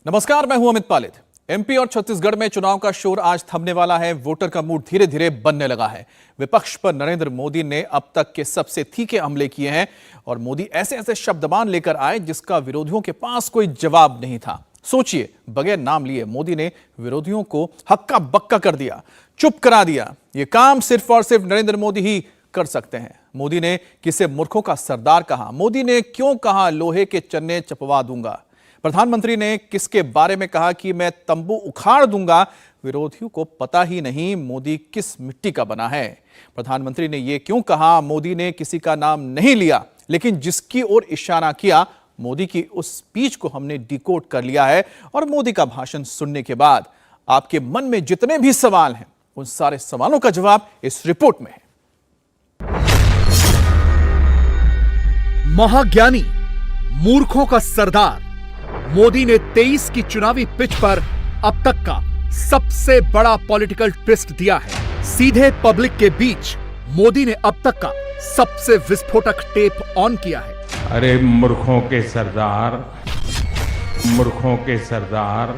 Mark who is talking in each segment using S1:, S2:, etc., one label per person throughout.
S1: नमस्कार, मैं हूं अमित पालित। एमपी और छत्तीसगढ़ में चुनाव का शोर आज थमने वाला है। वोटर का मूड धीरे धीरे बनने लगा है। विपक्ष पर नरेंद्र मोदी ने अब तक के सबसे तीखे हमले किए हैं और मोदी ऐसे ऐसे शब्दबान लेकर आए जिसका विरोधियों के पास कोई जवाब नहीं था। सोचिए, बगैर नाम लिए मोदी ने विरोधियों को हक्का बक्का कर दिया, चुप करा दिया। ये काम सिर्फ और सिर्फ नरेंद्र मोदी ही कर सकते हैं। मोदी ने किसे मूर्खों का सरदार कहा? मोदी ने क्यों कहा लोहे के चन्ने चपवा दूंगा? प्रधानमंत्री ने किसके बारे में कहा कि मैं तंबू उखाड़ दूंगा? विरोधियों को पता ही नहीं मोदी किस मिट्टी का बना है। प्रधानमंत्री ने यह क्यों कहा? मोदी ने किसी का नाम नहीं लिया, लेकिन जिसकी ओर इशारा किया, मोदी की उस स्पीच को हमने डिकोड कर लिया है। और मोदी का भाषण सुनने के बाद आपके मन में जितने भी सवाल हैं, उन सारे सवालों का जवाब इस रिपोर्ट में है।
S2: महाज्ञानी, मूर्खों का सरदार मोदी ने 23 की चुनावी पिच पर अब तक का सबसे बड़ा पॉलिटिकल ट्विस्ट दिया है। सीधे पब्लिक के बीच मोदी ने अब तक का सबसे विस्फोटक टेप ऑन किया है।
S3: अरे मूर्खों के सरदार, मूर्खों के सरदार,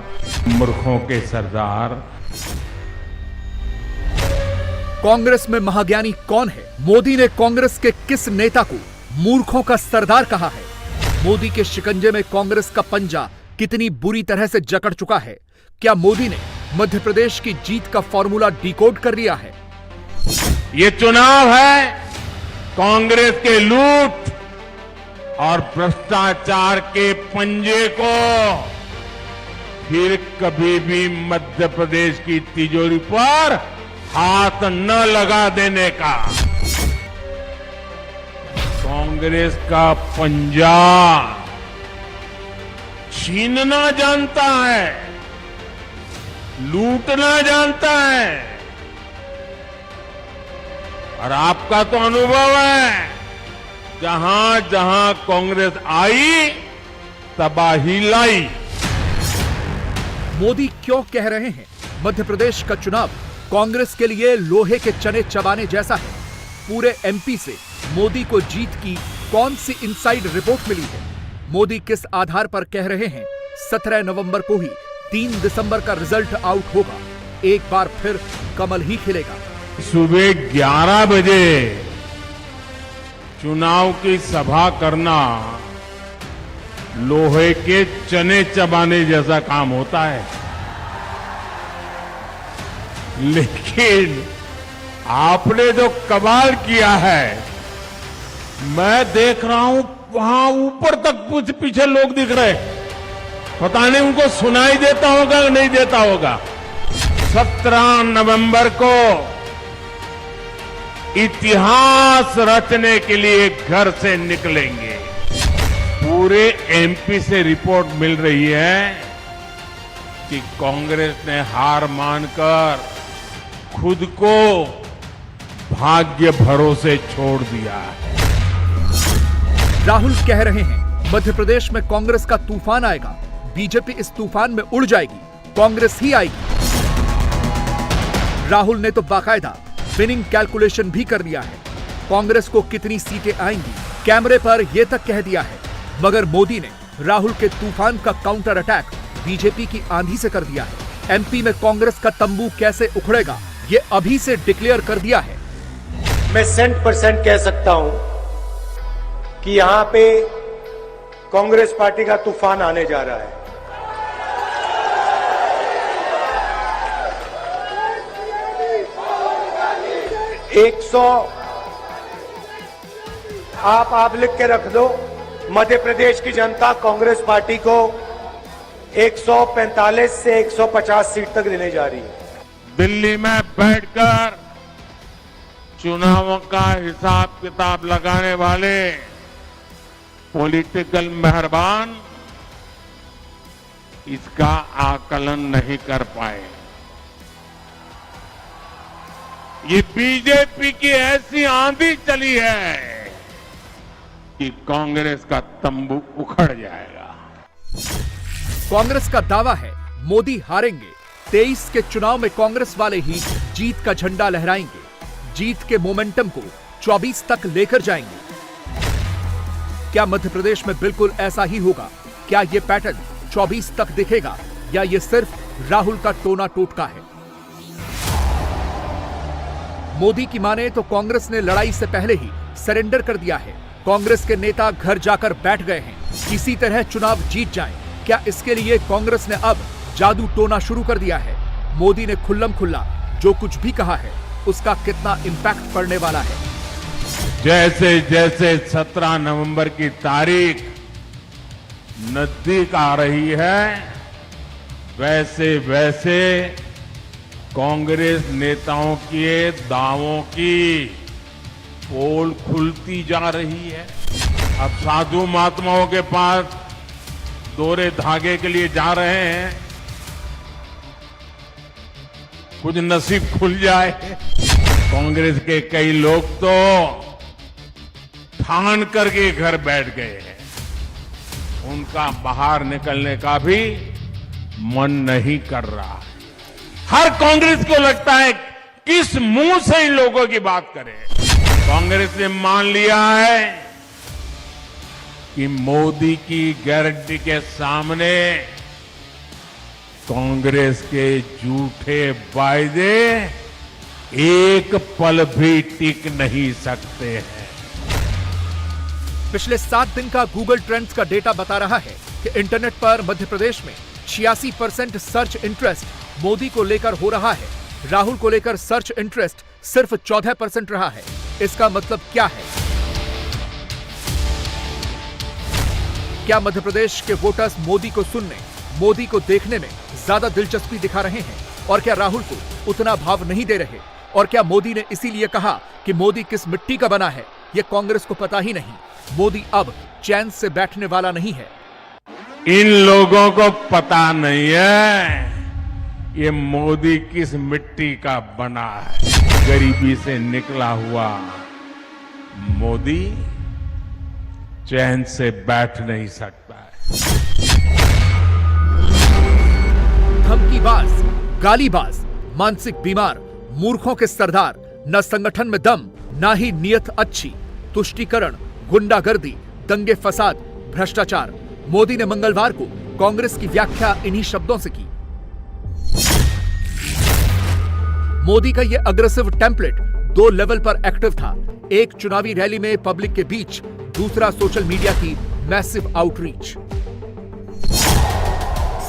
S3: मूर्खों के सरदार।
S2: कांग्रेस में महाज्ञानी कौन है? मोदी ने कांग्रेस के किस नेता को मूर्खों का सरदार कहा है? मोदी के शिकंजे में कांग्रेस का पंजा कितनी बुरी तरह से जकड़ चुका है? क्या मोदी ने मध्य प्रदेश की जीत का फॉर्मूला डिकोड कर लिया है?
S3: ये चुनाव है कांग्रेस के लूट और भ्रष्टाचार के पंजे को फिर कभी भी मध्य प्रदेश की तिजोरी पर हाथ न लगा देने का। कांग्रेस का पंजा छीनना जानता है, लूटना जानता है। और आपका तो अनुभव है, जहां जहां कांग्रेस आई तबाही लाई।
S2: मोदी क्यों कह रहे हैं मध्य प्रदेश का चुनाव कांग्रेस के लिए लोहे के चने चबाने जैसा है? पूरे एमपी से मोदी को जीत की कौन सी इनसाइड रिपोर्ट मिली है? मोदी किस आधार पर कह रहे हैं 17 नवंबर को ही 3 दिसंबर का रिजल्ट आउट होगा, एक बार फिर कमल ही खिलेगा?
S3: सुबह 11 बजे चुनाव की सभा करना लोहे के चने चबाने जैसा काम होता है, लेकिन आपने जो कमाल किया है, मैं देख रहा हूं वहां ऊपर तक पीछे लोग दिख रहे, पता नहीं उनको सुनाई देता होगा या नहीं देता होगा। 17 नवंबर को इतिहास रचने के लिए घर से निकलेंगे। पूरे एमपी से रिपोर्ट मिल रही है कि कांग्रेस ने हार मानकर खुद को भाग्य भरोसे छोड़ दिया है।
S2: राहुल कह रहे हैं मध्य प्रदेश में कांग्रेस का तूफान आएगा, बीजेपी इस तूफान में उड़ जाएगी, कांग्रेस ही आएगी। राहुल ने तो बाकायदा विनिंग कैलकुलेशन भी कर लिया है, कांग्रेस को कितनी सीटें आएंगी कैमरे पर यह तक कह दिया है। मगर मोदी ने राहुल के तूफान का काउंटर अटैक बीजेपी की आंधी से कर दिया है। एमपी में कांग्रेस का तंबू कैसे उखड़ेगा, ये अभी से डिक्लेयर कर दिया है।
S4: मैं 100% कह सकता हूं कि यहां पे कांग्रेस पार्टी का तूफान आने जा रहा है। आप लिख के रख दो, मध्य प्रदेश की जनता कांग्रेस पार्टी को 145 से 150 सीट तक देने जा रही है।
S3: दिल्ली में बैठकर चुनावों का हिसाब किताब लगाने वाले पॉलिटिकल मेहरबान इसका आकलन नहीं कर पाए। ये बीजेपी की ऐसी आंधी चली है कि कांग्रेस का तंबू उखड़ जाएगा।
S2: कांग्रेस का दावा है मोदी हारेंगे, 23 के चुनाव में कांग्रेस वाले ही जीत का झंडा लहराएंगे, जीत के मोमेंटम को 24 तक लेकर जाएंगे। क्या मध्य प्रदेश में बिल्कुल ऐसा ही होगा? क्या यह पैटर्न 2024 तक दिखेगा या ये सिर्फ राहुल का टोना टोटका है? मोदी की माने तो कांग्रेस ने लड़ाई से पहले ही सरेंडर कर दिया है। कांग्रेस के नेता घर जाकर बैठ गए हैं, किसी तरह चुनाव जीत जाएं। क्या इसके लिए कांग्रेस ने अब जादू टोना शुरू कर दिया है? मोदी ने खुल्लम खुल्ला जो कुछ भी कहा है उसका कितना इंपैक्ट पड़ने वाला है?
S3: जैसे जैसे 17 नवंबर की तारीख नजदीक आ रही है, वैसे वैसे कांग्रेस नेताओं के दावों की पोल खुलती जा रही है। अब साधु महात्माओं के पास दोहरे धागे के लिए जा रहे हैं, कुछ नसीब खुल जाए। कांग्रेस के कई लोग तो ठान करके घर बैठ गए हैं, उनका बाहर निकलने का भी मन नहीं कर रहा है। हर कांग्रेस को लगता है किस मुंह से इन लोगों की बात करें। कांग्रेस ने मान लिया है कि मोदी की गारंटी के सामने कांग्रेस के झूठे वायदे एक पल भी टिक नहीं सकते हैं।
S2: पिछले 7 दिन का गूगल ट्रेंड्स का डेटा बता रहा है कि इंटरनेट पर मध्य प्रदेश में 86% सर्च इंटरेस्ट मोदी को लेकर हो रहा है। राहुल को लेकर सर्च इंटरेस्ट सिर्फ 14% रहा है। इसका मतलब क्या है? क्या मध्य प्रदेश के वोटर्स मोदी को सुनने, मोदी को देखने में ज्यादा दिलचस्पी दिखा रहे हैं? और क्या राहुल को उतना भाव नहीं दे रहे? और क्या मोदी ने इसीलिए कहा कि मोदी किस मिट्टी का बना है यह कांग्रेस को पता ही नहीं? मोदी अब चैन से बैठने वाला नहीं है।
S3: इन लोगों को पता नहीं है ये मोदी किस मिट्टी का बना है। गरीबी से निकला हुआ मोदी चैन से बैठ नहीं सकता है।
S2: धमकीबाज, गालीबाज, मानसिक बीमार, मूर्खों के सरदार, न संगठन में दम, ना ही नियत अच्छी, तुष्टीकरण, गुंडागर्दी, दंगे फसाद, भ्रष्टाचार। मोदी ने मंगलवार को कांग्रेस की व्याख्या इन्हीं शब्दों से की। मोदी का यह अग्रेसिव टेम्पलेट 2 लेवल पर एक्टिव था। एक चुनावी रैली में पब्लिक के बीच, दूसरा सोशल मीडिया की मैसिव आउटरीच।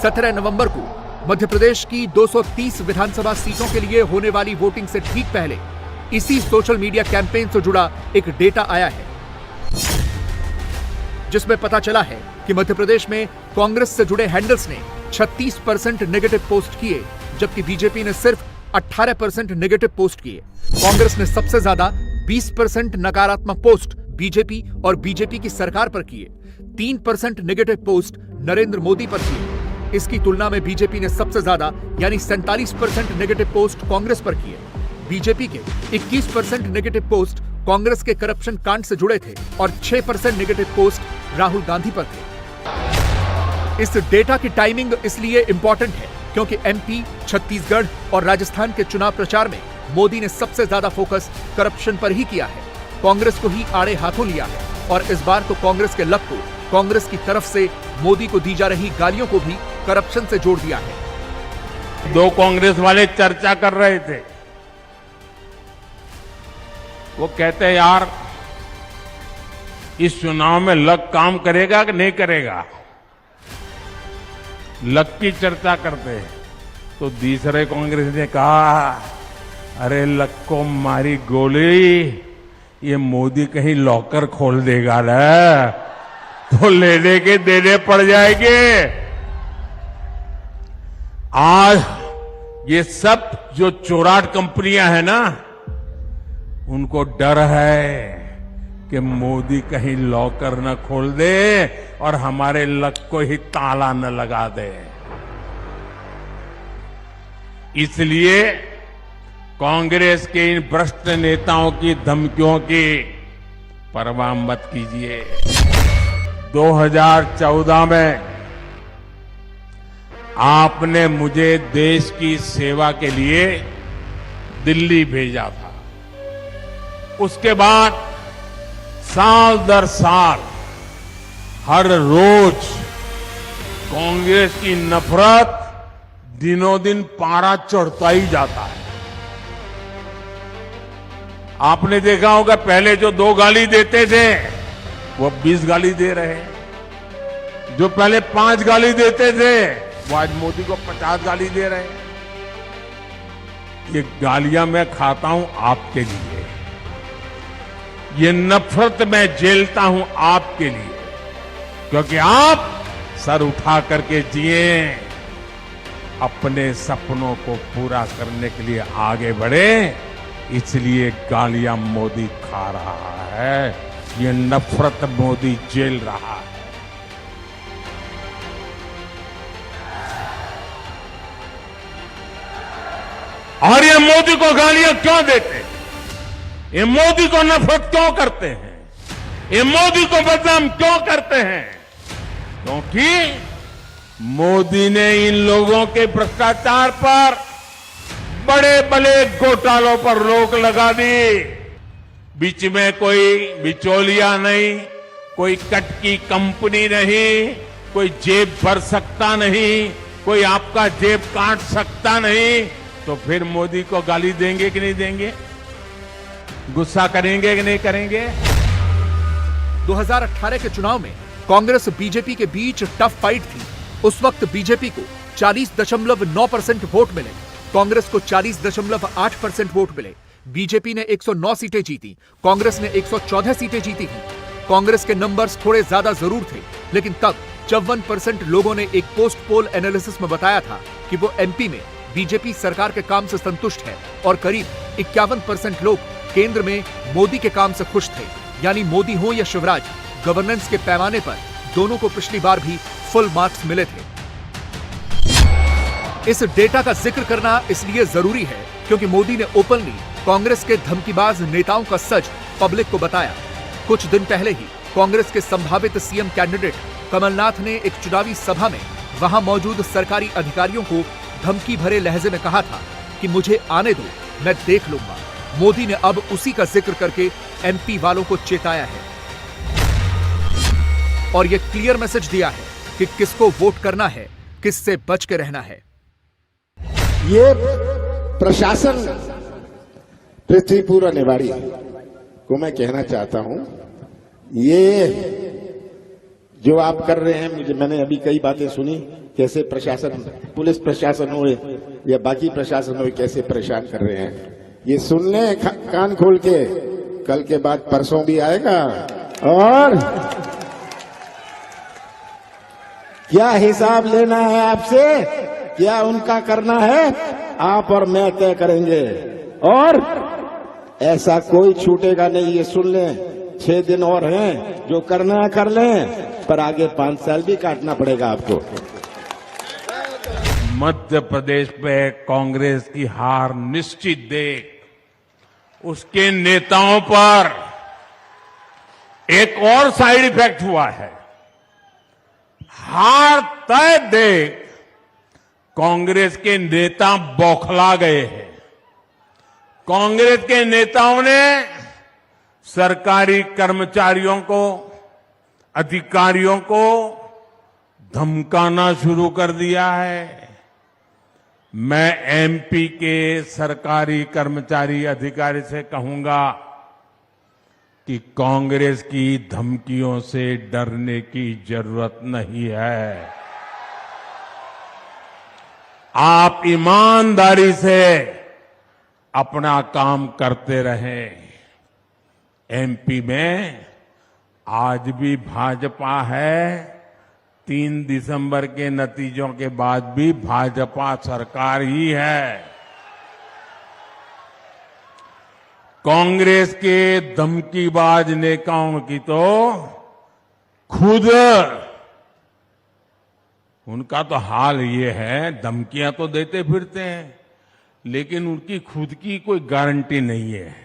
S2: 17 नवंबर को मध्य प्रदेश की 230 विधानसभा सीटों के लिए होने वाली वोटिंग से ठीक पहले इसी सोशल मीडिया कैंपेन से जुड़ा एक डेटा आया है, जिसमें पता चला है कि मध्य प्रदेश में कांग्रेस से जुड़े हैंडल्स ने 36% नेगेटिव पोस्ट किए, जबकि बीजेपी ने सिर्फ 18% नेगेटिव पोस्ट किए। कांग्रेस ने सबसे ज्यादा 20% नकारात्मक पोस्ट बीजेपी और बीजेपी की सरकार पर किए। 3% नेगेटिव पोस्ट नरेंद्र मोदी पर किए। इसकी तुलना में बीजेपी ने सबसे ज्यादा यानी 47% नेगेटिव पोस्ट कांग्रेस पर किए। बीजेपी के 21% नेगेटिव पोस्ट कांग्रेस के करप्शन कांड से जुड़े थे और 6% नेगेटिव पोस्ट राहुल गांधी पर थे। इस डेटा की टाइमिंग इसलिए इंपॉर्टेंट है क्योंकि एमपी, छत्तीसगढ़ और राजस्थान के चुनाव प्रचार में मोदी ने सबसे ज्यादा फोकस करप्शन पर ही किया है, कांग्रेस को ही आड़े हाथों लिया है। और इस बार तो कांग्रेस के लक को, कांग्रेस की तरफ से मोदी को दी जा रही गालियों को भी करप्शन से जोड़ दिया है।
S3: 2 कांग्रेस वाले चर्चा कर रहे थे, वो कहते हैं यार इस चुनाव में लक काम करेगा कि नहीं करेगा, लक की चर्चा करते हैं। तो दूसरे कांग्रेस ने कहा अरे लक को मारी गोली, ये मोदी कहीं लॉकर खोल देगा ना तो लेने के देने पड़ जाएंगे। आज ये सब जो चोराट कंपनियां हैं ना, उनको डर है कि मोदी कहीं लॉकर न खोल दे और हमारे लक को ही ताला न लगा दे। इसलिए कांग्रेस के इन भ्रष्ट नेताओं की धमकियों की परवाह मत कीजिए। 2014 में आपने मुझे देश की सेवा के लिए दिल्ली भेजा था। उसके बाद साल दर साल हर रोज कांग्रेस की नफरत दिनों दिन पारा चढ़ता ही जाता है। आपने देखा होगा पहले जो 2 गाली देते थे वो 20 गाली दे रहे हैं। जो पहले 5 गाली देते थे वो आज मोदी को 50 गाली दे रहे हैं। ये गालियां मैं खाता हूं आपके लिए, ये नफरत मैं झेलता हूं आपके लिए, क्योंकि आप सर उठा करके जिए, अपने सपनों को पूरा करने के लिए आगे बढ़े, इसलिए गालियां मोदी खा रहा है, ये नफरत मोदी झेल रहा है। और ये मोदी को गालियां क्यों देते हैं? ये मोदी को नफरत क्यों करते हैं? ये मोदी को बदनाम क्यों करते हैं? क्योंकि मोदी ने इन लोगों के भ्रष्टाचार पर, बड़े बड़े घोटालों पर रोक लगा दी। बीच में कोई बिचौलिया नहीं, कोई कट की कंपनी नहीं, कोई जेब भर सकता नहीं, कोई आपका जेब काट सकता नहीं। तो फिर मोदी को गाली देंगे कि नहीं देंगे? गुस्सा करेंगे कि नहीं करेंगे?
S2: 2018 के चुनाव में कांग्रेस बीजेपी के बीच टफ फाइट थी। उस वक्त बीजेपी को 40.9% वोट मिले, कांग्रेस को 40.8% वोट मिले। बीजेपी ने 109 सीटें जीती, कांग्रेस ने 114 सीटें जीती थी। कांग्रेस के नंबर्स थोड़े ज्यादा जरूर थे, लेकिन तब 54% लोगों ने एक पोस्ट पोल एनालिसिस में बताया था कि वो एमपी में बीजेपी सरकार के काम से संतुष्ट है, और करीब 51% लोग केंद्र में मोदी के काम से खुश थे। यानी मोदी हो या शिवराज, गवर्नेंस के पैमाने पर दोनों को पिछली बार भी फुल मार्क्स मिले थे। इस डेटा का जिक्र करना इसलिए जरूरी है क्योंकि मोदी ने ओपनली कांग्रेस के धमकीबाज नेताओं का सच पब्लिक को बताया। कुछ दिन पहले ही कांग्रेस के संभावित सीएम कैंडिडेट कमलनाथ ने एक चुनावी सभा में वहां मौजूद सरकारी अधिकारियों को धमकी भरे लहजे में कहा था कि मुझे आने दो, मैं देख लूंगा। मोदी ने अब उसी का जिक्र करके एमपी वालों को चेताया है और यह क्लियर मैसेज दिया है कि किसको वोट करना है, किससे बच के रहना है।
S5: ये प्रशासन पृथ्वी पूरा निवाड़ी को मैं कहना चाहता हूं, ये जो आप कर रहे हैं, मैंने अभी कई बातें सुनी, कैसे प्रशासन, पुलिस प्रशासन हो या बाकी प्रशासन हो, कैसे परेशान कर रहे हैं। ये सुन ले कान खोल के, कल के बाद परसों भी आएगा और क्या हिसाब लेना है आपसे, क्या उनका करना है, आप और मैं तय करेंगे और ऐसा कोई छूटेगा नहीं। ये सुन लें, 6 दिन और हैं, जो करना है कर लें, पर आगे 5 साल भी काटना पड़ेगा आपको।
S3: मध्य प्रदेश पे कांग्रेस की हार निश्चित देख उसके नेताओं पर एक और साइड इफेक्ट हुआ है। हार तय देख कांग्रेस के नेता बौखला गए हैं। कांग्रेस के नेताओं ने सरकारी कर्मचारियों को, अधिकारियों को धमकाना शुरू कर दिया है। मैं एमपी के सरकारी कर्मचारी अधिकारी से कहूंगा कि कांग्रेस की धमकियों से डरने की जरूरत नहीं है। आप ईमानदारी से अपना काम करते रहें। एमपी में आज भी भाजपा है, 3 दिसंबर के नतीजों के बाद भी भाजपा सरकार ही है। कांग्रेस के धमकीबाज नेताओं की तो खुद उनका तो हाल ये है, धमकियां तो देते फिरते हैं, लेकिन उनकी खुद की कोई गारंटी नहीं है।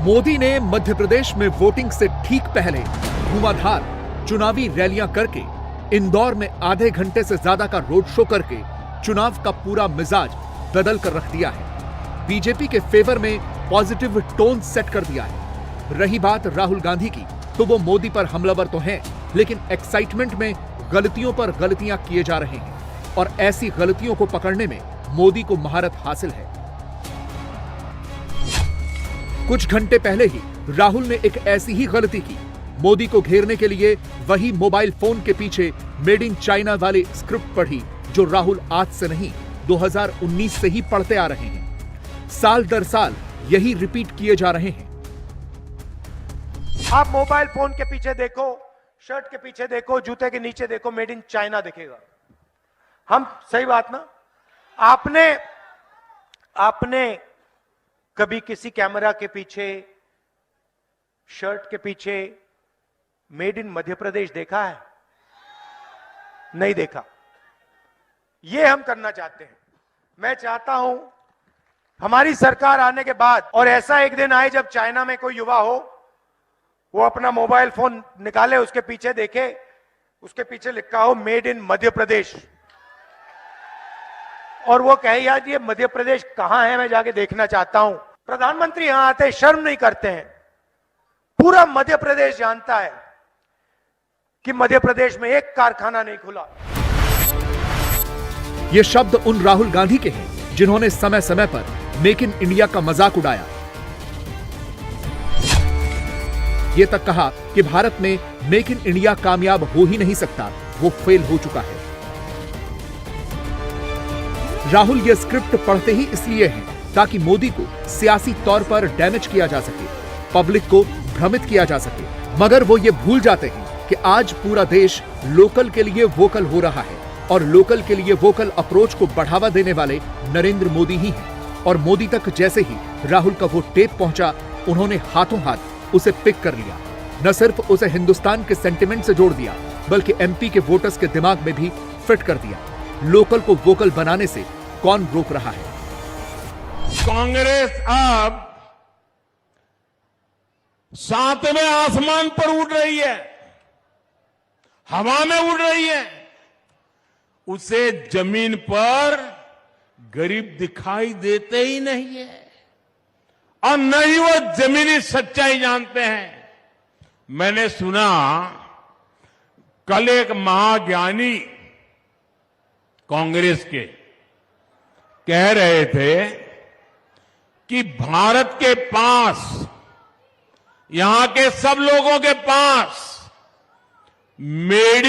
S2: मोदी ने मध्य प्रदेश में वोटिंग से ठीक पहले धुआंधार चुनावी रैलियां करके, इंदौर में आधे घंटे से ज्यादा का रोड शो करके चुनाव का पूरा मिजाज बदल कर रख दिया है। बीजेपी के फेवर में पॉजिटिव टोन सेट कर दिया है। रही बात राहुल गांधी की, तो वो मोदी पर हमलावर तो हैं, लेकिन एक्साइटमेंट में गलतियों पर गलतियां किए जा रहे हैं और ऐसी गलतियों को पकड़ने में मोदी को महारत हासिल है। कुछ घंटे पहले ही राहुल ने एक ऐसी ही गलती की। मोदी को घेरने के लिए वही मोबाइल फोन के पीछे मेड इन चाइना वाली स्क्रिप्ट पढ़ी, जो राहुल आज से नहीं 2019 से ही पढ़ते आ रहे हैं। साल दर साल यही रिपीट किए जा रहे हैं।
S4: आप मोबाइल फोन के पीछे देखो, शर्ट के पीछे देखो, जूते के नीचे देखो, मेड इन चाइना दिखेगा। हम सही बात ना? आपने कभी किसी कैमरा के पीछे, शर्ट के पीछे मेड इन मध्य प्रदेश देखा है? नहीं देखा। ये हम करना चाहते हैं। मैं चाहता हूं हमारी सरकार आने के बाद, और ऐसा एक दिन आए जब चाइना में कोई युवा हो, वो अपना मोबाइल फोन निकाले, उसके पीछे देखे, उसके पीछे लिखा हो मेड इन मध्य प्रदेश, और वो कहे यार ये मध्य प्रदेश कहां है, मैं जाके देखना चाहता हूं। प्रधानमंत्री यहां आते शर्म नहीं करते हैं। पूरा मध्य प्रदेश जानता है कि मध्य प्रदेश में एक कारखाना नहीं खुला।
S2: ये शब्द उन राहुल गांधी के हैं जिन्होंने समय समय पर मेक इन इंडिया का मजाक उड़ाया। ये तक कहा कि भारत में मेक इन इंडिया कामयाब हो ही नहीं सकता, वो फेल हो चुका है। राहुल ये स्क्रिप्ट पढ़ते ही इसलिए हैं ताकि मोदी को सियासी तौर पर डैमेज किया जा सके, पब्लिक को भ्रमित किया जा सके। मगर वो ये भूल जाते हैं कि आज पूरा देश लोकल के लिए वोकल हो रहा है और लोकल के लिए वोकल अप्रोच को बढ़ावा देने वाले नरेंद्र मोदी ही हैं। और मोदी तक जैसे ही राहुल का वो टेप पहुंचा, उन्होंने हाथों हाथ उसे पिक कर लिया। न सिर्फ उसे हिंदुस्तान के सेंटिमेंट से जोड़ दिया, बल्कि एमपी के वोटर्स के दिमाग में भी फिट कर दिया। लोकल को वोकल बनाने से कौन रोक रहा है?
S3: कांग्रेस अब 7वें आसमान पर उड़ रही है, हवा में उड़ रही है। उसे जमीन पर गरीब दिखाई देते ही नहीं है और न ही वो जमीनी सच्चाई जानते हैं। मैंने सुना कल एक महाज्ञानी कांग्रेस के कह रहे थे कि भारत के पास, यहां के सब लोगों के पास made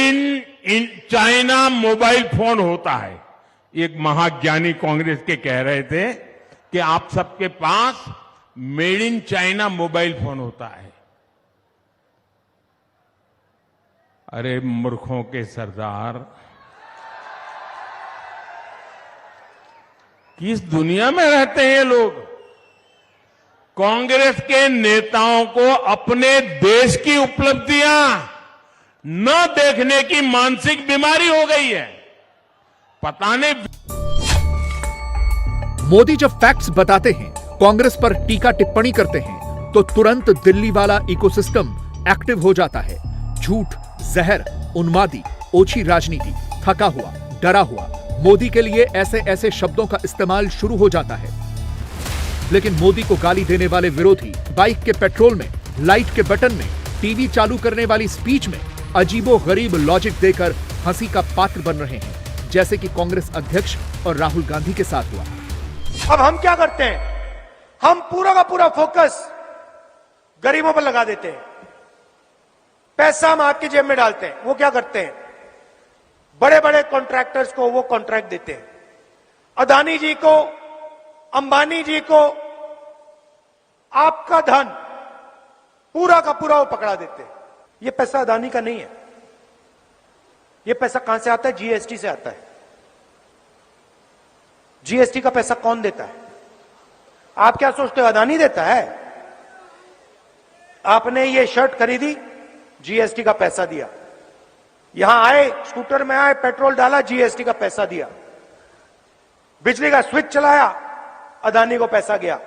S3: in China mobile phone होता है। एक महाज्ञानी कांग्रेस के कह रहे थे कि आप सबके पास made in China mobile phone होता है। अरे मूर्खों के सरदार, किस दुनिया में रहते हैं ये लोग? कांग्रेस के नेताओं को अपने देश की उपलब्धियां न देखने की मानसिक बीमारी हो गई है। पता नहीं।
S2: मोदी जब फैक्ट्स बताते हैं, कांग्रेस पर टीका टिप्पणी करते हैं, तो तुरंत दिल्ली वाला इकोसिस्टम एक्टिव हो जाता है। झूठ, जहर, उन्मादी, ओछी राजनीति, थका हुआ, डरा हुआ, मोदी के लिए ऐसे ऐसे शब्दों का इस्तेमाल शुरू हो जाता है। लेकिन मोदी को गाली देने वाले विरोधी बाइक के पेट्रोल में, लाइट के बटन में, टीवी चालू करने वाली स्पीच में अजीबो गरीब लॉजिक देकर हंसी का पात्र बन रहे हैं, जैसे कि कांग्रेस अध्यक्ष और राहुल गांधी के साथ हुआ।
S4: अब हम क्या करते हैं? हम पूरा का पूरा फोकस गरीबों पर लगा देते हैं। पैसा हम आपकी जेब में डालते हैं। वो क्या करते हैं? बड़े बड़े कॉन्ट्रैक्टर्स को वो कॉन्ट्रैक्ट देते हैं। अदानी जी को, अंबानी जी को आपका धन पूरा का पूरा वो पकड़ा देते हैं। ये पैसा अदानी का नहीं है। ये पैसा कहां से आता है? जीएसटी से आता है। जीएसटी का पैसा कौन देता है? आप क्या सोचते हो अदानी देता है? आपने ये शर्ट खरीदी, जीएसटी का पैसा दिया। यहां आए, स्कूटर में आए, पेट्रोल डाला, जीएसटी का पैसा दिया। बिजली का स्विच चलाया, अदानी को पैसा गया।